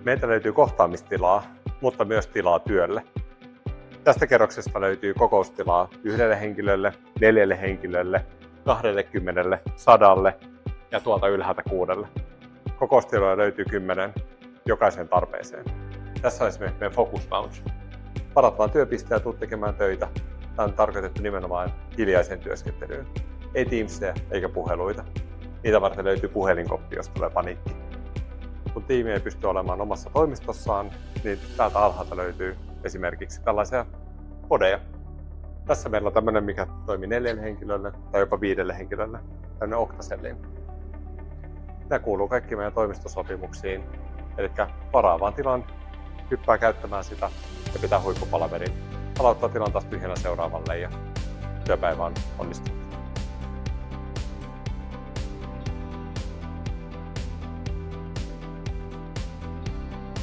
Meiltä löytyy kohtaamistilaa, mutta myös tilaa työlle. Tästä kerroksesta löytyy kokoustilaa 1 henkilölle, 4 henkilölle, 20, 100 ja tuolta ylhäältä 6. Kokoustiloja löytyy 10 jokaiseen tarpeeseen. Tässä on esimerkiksi meidän Focus Lounge. Varataan työpiste ja tulet tekemään töitä. Tämä on tarkoitettu nimenomaan hiljaiseen työskentelyyn. Ei Teamsia eikä puheluita. Niitä varten löytyy puhelinkoppi, jos tulee paniikki. Kun tiimi ei pysty olemaan omassa toimistossaan, niin täältä alhaalta löytyy esimerkiksi tällaisia podeja. Tässä meillä on tämmöinen, mikä toimii 4 henkilölle tai jopa 5 henkilölle. Tämmöinen Octacelliin. Nämä kuuluu kaikki meidän toimistosopimuksiin. Eli varaa vaan tilan, hyppää käyttämään sitä ja pitää huippupalaverin. Aloittaa tilan taas tyhjänä seuraavalle ja työpäivä on onnistunut.